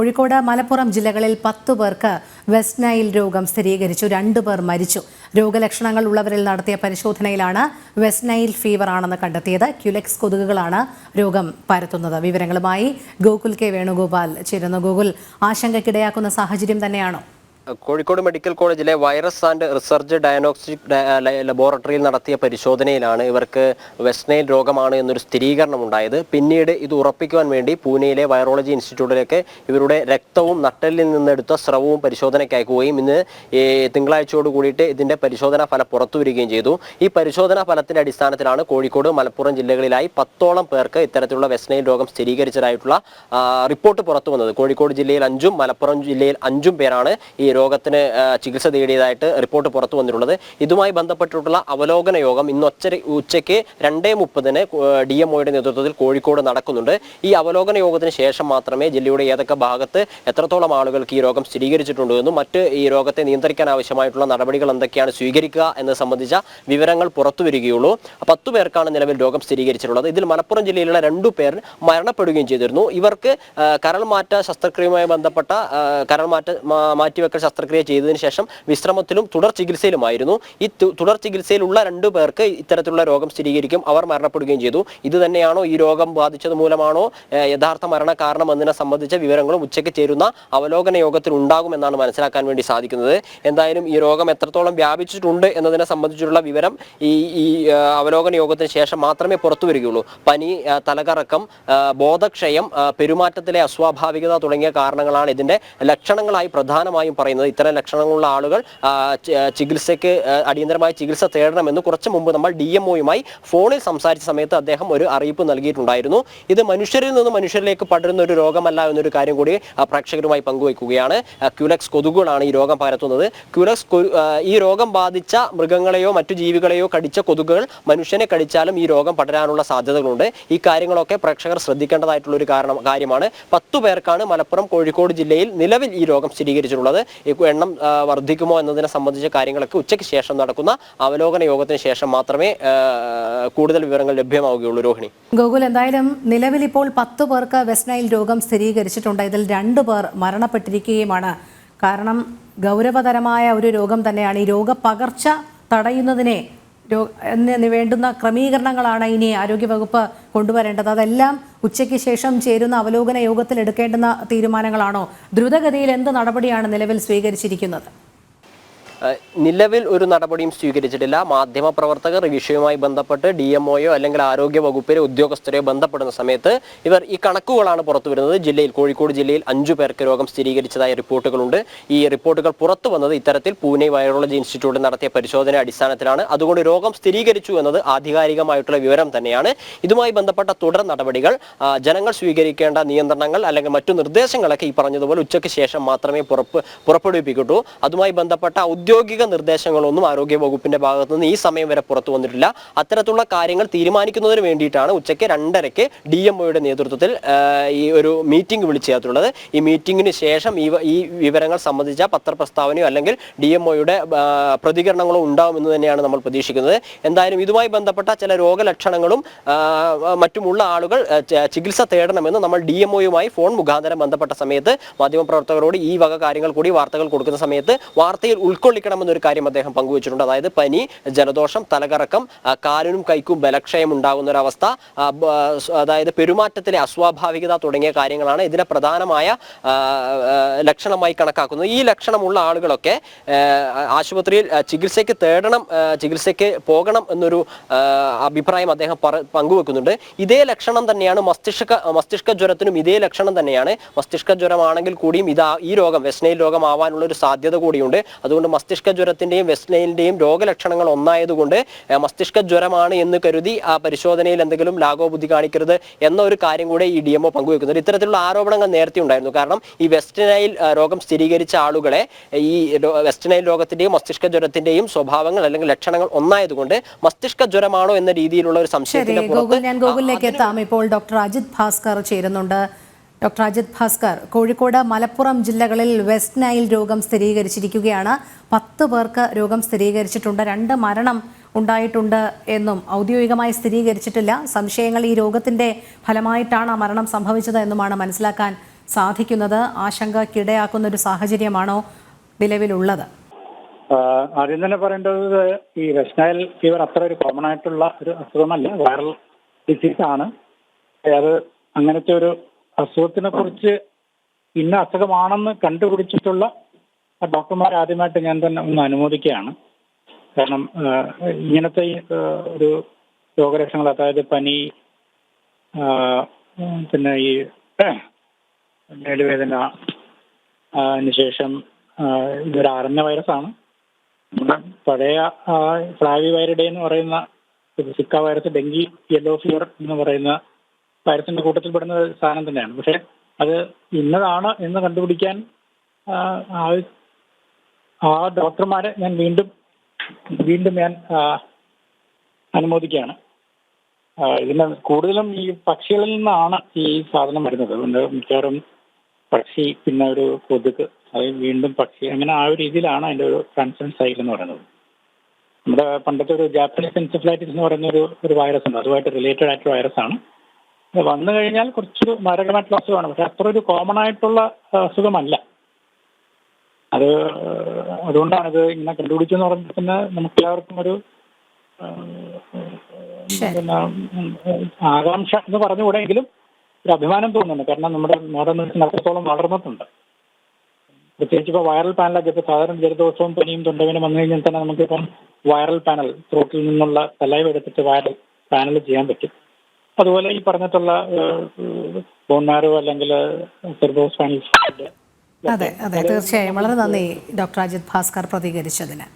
കോഴിക്കോട്, മലപ്പുറം ജില്ലകളിൽ 10 പേർക്ക് west Nile രോഗം സ്ഥിരീകരിച്ചു. 2 പേർ മരിച്ചു. രോഗലക്ഷണങ്ങൾ ഉള്ളവരിൽ നടത്തിയ പരിശോധനയിലാണ് വെസ്റ്റ് നൈൽ ഫീവർ ആണെന്ന് കണ്ടെത്തിയത്. ക്യുലെക്സ് കൊതുകുകളാണ് രോഗം പരത്തുന്നത്. വിവരങ്ങളുമായി ഗോകുൽ കെ വേണുഗോപാൽ ചേരുന്നു. ഗോകുൽ, ആശങ്കയ്ക്കിടയാക്കുന്ന സാഹചര്യം തന്നെയാണോ? കോഴിക്കോട് മെഡിക്കൽ കോളേജിലെ വൈറസ് ആൻഡ് റിസർച്ച് ഡയഗ്നോസ്റ്റിക് ലബോറട്ടറിയിൽ നടത്തിയ പരിശോധനയിലാണ് ഇവർക്ക് വെസ്റ്റ് നൈൽ രോഗമാണ് എന്നൊരു സ്ഥിരീകരണം ഉണ്ടായത്. പിന്നീട് ഇത് ഉറപ്പിക്കുവാൻ വേണ്ടി പൂനെയിലെ വൈറോളജി ഇൻസ്റ്റിറ്റ്യൂട്ടിലേക്ക് ഇവരുടെ രക്തവും നട്ടെല്ലിൽ നിന്നെടുത്ത സ്രവവും പരിശോധനയ്ക്ക് അയക്കുകയും ഇന്ന് തിങ്കളാഴ്ചയോട് കൂടിയിട്ട് ഇതിന്റെ പരിശോധനാ ഫലം പുറത്തു വരികയും ചെയ്തു. ഈ പരിശോധനാ ഫലത്തിന്റെ അടിസ്ഥാനത്തിലാണ് കോഴിക്കോട്, മലപ്പുറം ജില്ലകളിലായി 10ഓളം പേർക്ക് ഇത്തരത്തിലുള്ള വെസ്റ്റ് നൈൽ രോഗം സ്ഥിരീകരിച്ചതായിട്ടുള്ള റിപ്പോർട്ട് പുറത്തു വന്നത്. കോഴിക്കോട് ജില്ലയിൽ 5ഉം മലപ്പുറം ജില്ലയിൽ 5ഉം പേരാണ് ഈ രോഗത്തിന് ചികിത്സ തേടിയതായിട്ട് റിപ്പോർട്ട് പുറത്തു വന്നിട്ടുള്ളത്. ഇതുമായി ബന്ധപ്പെട്ടിട്ടുള്ള അവലോകന യോഗം ഇന്ന് ഉച്ചയ്ക്ക് 2:30 DMOയുടെ നേതൃത്വത്തിൽ കോഴിക്കോട് നടക്കുന്നുണ്ട്. ഈ അവലോകന യോഗത്തിന് ശേഷം മാത്രമേ ജില്ലയുടെ ഏതൊക്കെ ഭാഗത്ത് എത്രത്തോളം ആളുകൾക്ക് ഈ രോഗം സ്ഥിരീകരിച്ചിട്ടുണ്ട് എന്നും മറ്റ് ഈ രോഗത്തെ നിയന്ത്രിക്കാൻ ആവശ്യമായിട്ടുള്ള നടപടികൾ എന്തൊക്കെയാണ് സ്വീകരിക്കുക എന്ന് സംബന്ധിച്ച വിവരങ്ങൾ പുറത്തു വരികയുള്ളൂ. 10 പേർക്കാണ് നിലവിൽ രോഗം സ്ഥിരീകരിച്ചിട്ടുള്ളത്. ഇതിൽ മലപ്പുറം ജില്ലയിലുള്ള 2 പേർ മരണപ്പെടുകയും ചെയ്തിരുന്നു. ഇവർക്ക് കരൾമാറ്റ ശസ്ത്രക്രിയയുമായി ബന്ധപ്പെട്ട മാറ്റിവെക്കൽ ശസ്ത്രക്രിയ ചെയ്തതിനു ശേഷം വിശ്രമത്തിലും തുടർ ചികിത്സയിലുമായിരുന്നു. ഈ തുടർ ചികിത്സയിലുള്ള 2 പേർക്ക് ഇത്തരത്തിലുള്ള രോഗം സ്ഥിരീകരിക്കും, അവർ മരണപ്പെടുകയും ചെയ്തു. ഇത് തന്നെയാണോ ഈ രോഗം ബാധിച്ചത് മൂലമാണോ യഥാർത്ഥ മരണ കാരണം എന്നതിനെ സംബന്ധിച്ച വിവരങ്ങളും ഉച്ചയ്ക്ക് ചേരുന്ന അവലോകന യോഗത്തിൽ ഉണ്ടാകുമെന്നാണ് മനസ്സിലാക്കാൻ വേണ്ടി സാധിക്കുന്നത്. എന്തായാലും ഈ രോഗം എത്രത്തോളം വ്യാപിച്ചിട്ടുണ്ട് എന്നതിനെ സംബന്ധിച്ചുള്ള വിവരം ഈ അവലോകന യോഗത്തിന് ശേഷം മാത്രമേ പുറത്തു വരികയുള്ളൂ. പനി, തലകറക്കം, ബോധക്ഷയം, പെരുമാറ്റത്തിലെ അസ്വാഭാവികത തുടങ്ങിയ കാരണങ്ങളാണ് ഇതിന്റെ ലക്ഷണങ്ങളായി പ്രധാനമായും പറയുന്നത്. ഇത്തരം ലക്ഷണങ്ങളുള്ള ആളുകൾ ചികിത്സയ്ക്ക് അടിയന്തരമായ ചികിത്സ തേടണമെന്ന് കുറച്ചു മുമ്പ് നമ്മൾ DMOയുമായി ഫോണിൽ സംസാരിച്ച സമയത്ത് അദ്ദേഹം ഒരു അറിയിപ്പ് നൽകിയിട്ടുണ്ടായിരുന്നു. ഇത് മനുഷ്യരിൽ നിന്ന് മനുഷ്യരിലേക്ക് പടരുന്ന ഒരു രോഗമല്ല എന്നൊരു കാര്യം കൂടി പ്രേക്ഷകരുമായി പങ്കുവയ്ക്കുകയാണ്. ക്യുലെക്സ് കൊതുകുകളാണ് ഈ രോഗം പരത്തുന്നത്. ഈ രോഗം ബാധിച്ച മൃഗങ്ങളെയോ മറ്റു ജീവികളെയോ കടിച്ച കൊതുകുകൾ മനുഷ്യനെ കടിച്ചാലും ഈ രോഗം പടരാനുള്ള സാധ്യതകളുണ്ട്. ഈ കാര്യങ്ങളൊക്കെ പ്രേക്ഷകർ ശ്രദ്ധിക്കേണ്ടതായിട്ടുള്ള ഒരു കാര്യമാണ്. 10 പേർക്കാണ് മലപ്പുറം, കോഴിക്കോട് ജില്ലയിൽ നിലവിൽ ഈ രോഗം സ്ഥിരീകരിച്ചിട്ടുള്ളത്. ഈ എണ്ണം വർദ്ധിക്കുമോ എന്നതിനെ സംബന്ധിച്ച കാര്യങ്ങളൊക്കെ ഉച്ചയ്ക്ക് ശേഷം നടക്കുന്ന അവലോകന യോഗത്തിന് ശേഷം മാത്രമേ കൂടുതൽ വിവരങ്ങൾ ലഭ്യമാവുകയുള്ളൂ. രോഹിണി, ഗോകുൽ, എന്തായാലും നിലവിൽ ഇപ്പോൾ 10 പേർക്ക് വെസ്റ്റ് നൈൽ രോഗം സ്ഥിരീകരിച്ചിട്ടുണ്ട്. ഇതിൽ 2 പേർ മരണപ്പെട്ടിരിക്കുകയുമാണ്. കാരണം ഗൗരവതരമായ ഒരു രോഗം തന്നെയാണ്. ഈ രോഗപകർച്ച തടയുന്നതിനെ വേണ്ടുന്ന ക്രമീകരണങ്ങളാണ് ഇനി ആരോഗ്യവകുപ്പ് കൊണ്ടുവരേണ്ടത്. അതെല്ലാം ഉച്ചയ്ക്ക് ശേഷം ചേരുന്ന അവലോകന യോഗത്തിൽ എടുക്കേണ്ടുന്ന തീരുമാനങ്ങളാണോ? ദ്രുതഗതിയിൽ എന്ത് നടപടിയാണ് നിലവിൽ സ്വീകരിച്ചിരിക്കുന്നത്? നിലവിൽ ഒരു നടപടിയും സ്വീകരിച്ചിട്ടില്ല. മാധ്യമപ്രവർത്തകർ ഈ വിഷയവുമായി ബന്ധപ്പെട്ട് DMOയോ അല്ലെങ്കിൽ ആരോഗ്യ വകുപ്പിലെ ഉദ്യോഗസ്ഥരെയോ ബന്ധപ്പെടുന്ന സമയത്ത് ഇവർ ഈ കണക്കുകളാണ് പുറത്തു വരുന്നത്. കോഴിക്കോട് ജില്ലയിൽ 5 പേർക്ക് രോഗം സ്ഥിരീകരിച്ചതായ റിപ്പോർട്ടുകളുണ്ട്. ഈ റിപ്പോർട്ടുകൾ പുറത്തു വന്നത് ഇത്തരത്തിൽ പൂനെ വൈറോളജി ഇൻസ്റ്റിറ്റ്യൂട്ടിൽ നടത്തിയ പരിശോധന അടിസ്ഥാനത്തിലാണ്. അതുകൊണ്ട് രോഗം സ്ഥിരീകരിച്ചു എന്നത് ആധികാരികമായിട്ടുള്ള വിവരം തന്നെയാണ്. ഇതുമായി ബന്ധപ്പെട്ട തുടർ നടപടികൾ, ജനങ്ങൾ സ്വീകരിക്കേണ്ട നിയന്ത്രണങ്ങൾ അല്ലെങ്കിൽ മറ്റു നിർദ്ദേശങ്ങളൊക്കെ ഈ പറഞ്ഞതുപോലെ ഉച്ചയ്ക്ക് ശേഷം മാത്രമേ പുറപ്പെടുവിപ്പിക്കൂ. അതുമായി ബന്ധപ്പെട്ട ഔദ്യോഗിക നിർദ്ദേശങ്ങളൊന്നും ആരോഗ്യ വകുപ്പിന്റെ ഭാഗത്തു നിന്ന് ഈ സമയം വരെ പുറത്തു വന്നിട്ടില്ല. അത്തരത്തിലുള്ള കാര്യങ്ങൾ തീരുമാനിക്കുന്നതിന് വേണ്ടിയിട്ടാണ് ഉച്ചയ്ക്ക് 2:30 DMOയുടെ നേതൃത്വത്തിൽ ഈ ഒരു മീറ്റിംഗ് വിളിച്ചു ചേർത്തുള്ളത്. ഈ മീറ്റിംഗിന് ശേഷം ഈ വിവരങ്ങൾ സംബന്ധിച്ച പത്രപ്രസ്താവനയോ അല്ലെങ്കിൽ DMOയുടെ പ്രതികരണങ്ങളോ ഉണ്ടാവുമെന്ന് തന്നെയാണ് നമ്മൾ പ്രതീക്ഷിക്കുന്നത്. എന്തായാലും ഇതുമായി ബന്ധപ്പെട്ട ചില രോഗലക്ഷണങ്ങളും മറ്റുമുള്ള ആളുകൾ ചികിത്സ തേടണമെന്ന് നമ്മൾ DMOയുമായി ഫോൺ മുഖാന്തരം ബന്ധപ്പെട്ട സമയത്ത് മാധ്യമപ്രവർത്തകരോട് ഈ വക കാര്യങ്ങൾ കൂടി വാർത്തകൾ കൊടുക്കുന്ന സമയത്ത് വാർത്തയിൽ ഉൾക്കൊള്ളിക്കണമെന്നൊരു കാര്യം അദ്ദേഹം പങ്കുവച്ചിട്ടുണ്ട്. അതായത് പനി, ജലദോഷം, തലകറക്കം, കാലിനും കൈക്കും ബലക്ഷയം ഉണ്ടാകുന്ന ഒരവസ്ഥ, അതായത് പെരുമാറ്റത്തിലെ അസ്വാഭാവികത തുടങ്ങിയ കാര്യങ്ങളാണ് ഇതിനെ പ്രധാനമായ ലക്ഷണമായി കണക്കാക്കുന്നത്. ഈ ലക്ഷണമുള്ള ആളുകളൊക്കെ ആശുപത്രിയിൽ ചികിത്സയ്ക്ക് പോകണം എന്നൊരു അഭിപ്രായം അദ്ദേഹം പങ്കുവെക്കുന്നുണ്ട്. ഇതേ ലക്ഷണം തന്നെയാണ് മസ്തിഷ്ക ജ്വരത്തിനും ഇതേ ലക്ഷണം തന്നെയാണ്. മസ്തിഷ്ക ജ്വരമാണെങ്കിൽ കൂടിയും ഈ രോഗം വെസ്റ്റ് നൈൽ രോഗം ആവാനുള്ള ഒരു സാധ്യത കൂടിയുണ്ട്. അതുകൊണ്ട് മസ്തിഷ്ക ജ്വരത്തിന്റെയും വെസ്റ്റ് നൈലിന്റെയും രോഗലക്ഷണങ്ങൾ ഒന്നായതുകൊണ്ട് മസ്തിഷ്ക ജ്വരമാണ് എന്ന് കരുതി ആ പരിശോധനയിൽ എന്തെങ്കിലും ലാഘവബുദ്ധി കാണിക്കരുത് എന്ന ഒരു കാര്യം കൂടെ ഈ DMO പങ്കുവെക്കുന്നുണ്ട്. ഇത്തരത്തിലുള്ള ആരോപണങ്ങൾ നേരത്തെ ഉണ്ടായിരുന്നു. കാരണം ഈ വെസ്റ്റ് നൈൽ രോഗം സ്ഥിരീകരിച്ച ആളുകളെ ഈ വെസ്റ്റ് നൈൽ രോഗത്തിന്റെയും മസ്തിഷ്ക ജ്വരത്തിന്റെയും സ്വഭാവങ്ങൾ അല്ലെങ്കിൽ ലക്ഷണങ്ങൾ ഒന്നായതുകൊണ്ട് മസ്തിഷ്ക ജ്വരമാണോ എന്ന രീതിയിലുള്ള ഒരു സംശയത്തിന്റെ പുറത്ത് ഞാൻ ഗോകുലിലേക്ക് എത്താം. ഇപ്പോൾ ഡോക്ടർ അജിത് ഭാസ്കർ ചേരുന്നുണ്ട്. ഡോക്ടർ അജിത് ഭാസ്കർ, കോഴിക്കോട്, മലപ്പുറം ജില്ലകളിൽ വെസ്റ്റ് നൈൽ രോഗം സ്ഥിരീകരിച്ചിരിക്കുകയാണ്. 10 പേർക്ക് രോഗം സ്ഥിരീകരിച്ചിട്ടുണ്ട്. 2 മരണം ഉണ്ടായിട്ടുണ്ട് എന്നും ഔദ്യോഗികമായി സ്ഥിരീകരിച്ചിട്ടില്ല. സംശയങ്ങൾ ഈ രോഗത്തിന്റെ ഫലമായിട്ടാണ് മരണം സംഭവിച്ചത് എന്നുമാണ് മനസ്സിലാക്കാൻ സാധിക്കുന്നത് ആശങ്കയ്ക്കിടയാക്കുന്ന ഒരു സാഹചര്യമാണോ നിലവിലുള്ളത്? ആദ്യം തന്നെ പറയേണ്ടത് ഈ വെസ്റ്റ് നൈൽ ഫീവർ അത്ര ഒരു കോമൺ ആയിട്ടുള്ള ഒരു അസുഖമല്ല, വൈറൽ ഡിസീസാണ്. അത് അങ്ങനത്തെ ഒരു അസുഖത്തിനെ കുറിച്ച് ഇന്ന അസുഖമാണെന്ന് കണ്ടുപിടിച്ചിട്ടുള്ള ഡോക്ടർമാർ ആദ്യമായിട്ട് ഞാൻ തന്നെ ഒന്ന് അനുമോദിക്കുകയാണ്. കാരണം ഇങ്ങനത്തെ ഒരു രോഗലക്ഷണങ്ങൾ, അതായത് പനി, പിന്നെ ഈ മേലുവേദന, അതിനുശേഷം ഇതൊരു ആർഎൻഎ വൈറസാണ്. പഴയ ഫ്ലാവിവൈറിഡേ എന്ന് പറയുന്ന Zika virus, dengue yellow fever എന്ന് പറയുന്ന വൈറസിന്റെ കൂട്ടത്തിൽപ്പെടുന്ന സാധനം തന്നെയാണ്. പക്ഷെ അത് ഇന്നതാണ് എന്ന് കണ്ടുപിടിക്കാൻ ആ ഡോക്ടർമാരെ ഞാൻ വീണ്ടും ഞാൻ അനുമോദിക്കുകയാണ്. ഇതിന് കൂടുതലും ഈ പക്ഷികളിൽ നിന്നാണ് ഈ സാധനം വരുന്നത്. അതുകൊണ്ട് മിക്കവാറും പക്ഷി, പിന്നെ ഒരു കൊതുക്, അത് വീണ്ടും പക്ഷി, അങ്ങനെ ആ ഒരു രീതിയിലാണ് അതിൻ്റെ ഒരു ട്രാൻസ്മിഷൻ സൈക്കിൾ എന്ന് പറയുന്നത്. നമ്മുടെ പണ്ടത്തെ ഒരു ജാപ്പനീസ് എൻസെഫലൈറ്റിസ് എന്ന് പറയുന്ന ഒരു വൈറസ് ഉണ്ട്, അതുമായിട്ട് റിലേറ്റഡ് ആയിട്ടുള്ള വൈറസാണ്. വന്നു കഴിഞ്ഞാൽ കുറച്ച് മാരകമായിട്ടുള്ള അസുഖമാണ്, പക്ഷെ അത്ര ഒരു കോമൺ ആയിട്ടുള്ള അസുഖമല്ല. അതുകൊണ്ടാണ് ഇത് ഇങ്ങനെ കണ്ടുപിടിച്ചെന്ന് പറയുമ്പോൾ തന്നെ നമുക്ക് എല്ലാവർക്കും ഒരു ആകാംക്ഷ എന്ന് പറഞ്ഞുകൂടെങ്കിലും ഒരു അഭിമാനം തോന്നുന്നുണ്ട്. കാരണം നമ്മുടെ മോഡേൺ മെഡിസിൻ അത്രത്തോളം വളർന്നിട്ടുണ്ട്. പ്രത്യേകിച്ച് ഇപ്പോൾ വൈറൽ പാനലൊക്കെ, ഇപ്പോൾ സാധാരണ ജലദോഷവും പനിയും തൊണ്ടവേനും വന്നു കഴിഞ്ഞാൽ തന്നെ നമുക്കിപ്പം വൈറൽ പാനൽ, ത്രോട്ടിൽ നിന്നുള്ള സലൈവ എടുത്തിട്ട് വൈറൽ പാനൽ ചെയ്യാൻ പറ്റും. അതുപോലെ ഈ പറഞ്ഞിട്ടുള്ള ബോൺ മാരോ അല്ലെങ്കിൽ സെർബ്രോസ്പൈനൽ ഫ്ലൂയിഡ്. അതെ, തീർച്ചയായും. വളരെ നന്ദി ഡോക്ടർ അജിത് ഭാസ്കർ പ്രതികരിച്ചതിന്.